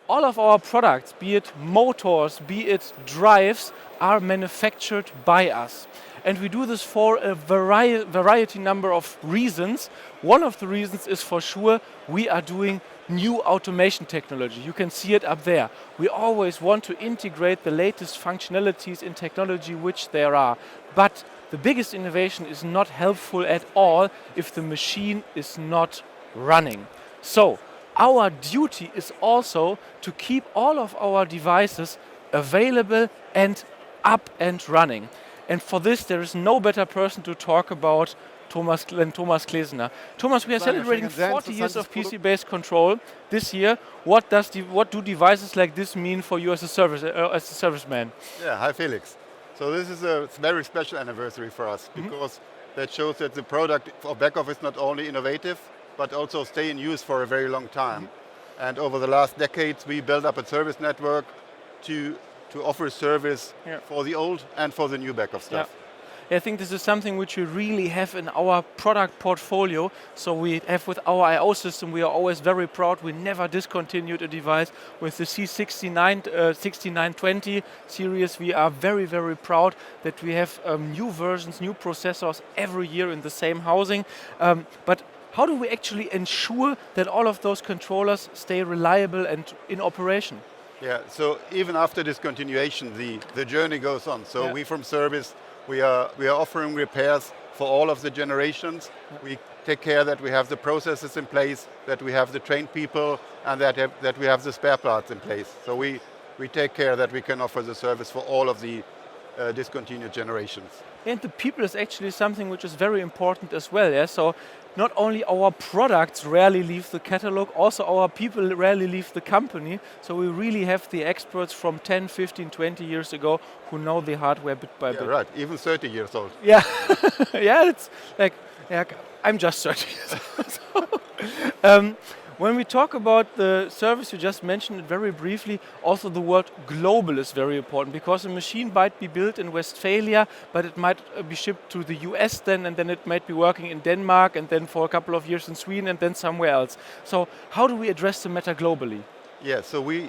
all of our products, be it motors, be it drives, are manufactured by us. And we do this for a variety number of reasons. One of the reasons is for sure we are doing new automation technology. You can see it up there. We always want to integrate the latest functionalities in technology which there are. But the biggest innovation is not helpful at all if the machine is not running. So our duty is also to keep all of our devices available and up and running. And for this, there is no better person to talk about than Thomas Klesner. Thomas, we are celebrating 40 years of PC-based control this year. What do devices like this mean for you as a serviceman? Yeah, hi Felix. So this is a very special anniversary for us because that shows that the product of Beckhoff is not only innovative, but also stay in use for a very long time. And over the last decades, we built up a service network to offer service for the old and for the new Beckhoff stuff. Yeah. I think this is something which we really have in our product portfolio. So we have with our I/O system, we are always very proud. We never discontinued a device. With the C6920 series, we are very, very proud that we have new versions, new processors every year in the same housing. But how do we actually ensure that all of those controllers stay reliable and in operation? Yeah, so even after discontinuation, the journey goes on. So we from service, we are offering repairs for all of the generations. We take care that we have the processes in place, that we have the trained people, and that we have the spare parts in place. So we take care that we can offer the service for all of the discontinued generations. And the people is actually something which is very important as well. Yeah? So not only our products rarely leave the catalog, also our people rarely leave the company. So we really have the experts from 10, 15, 20 years ago who know the hardware bit by bit. Right, even 30 years old. Yeah, yeah, it's like, I'm just 30 years old. When we talk about the service, you just mentioned it very briefly, also the word global is very important because a machine might be built in Westphalia, but it might be shipped to the US then, and then it might be working in Denmark, and then for a couple of years in Sweden, and then somewhere else. So how do we address the matter globally? Yeah, so we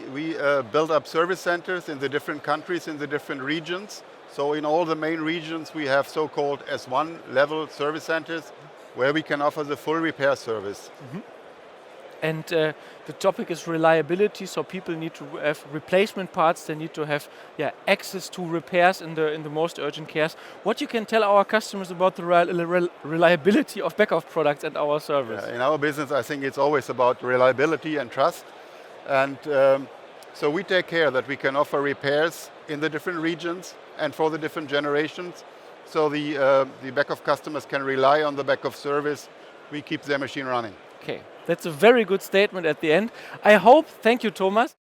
build up service centers in the different countries, in the different regions. So in all the main regions, we have so-called S1 level service centers where we can offer the full repair service. And the topic is reliability, so people need to have replacement parts, they need to have access to repairs in the most urgent cases. What you can tell our customers about the reliability of Beckhoff products and our service? In our business, I think it's always about reliability and trust. And so we take care that we can offer repairs in the different regions and for the different generations. So the Beckhoff customers can rely on the Beckhoff service. We keep their machine running. Okay, that's a very good statement at the end. I hope, thank you Thomas.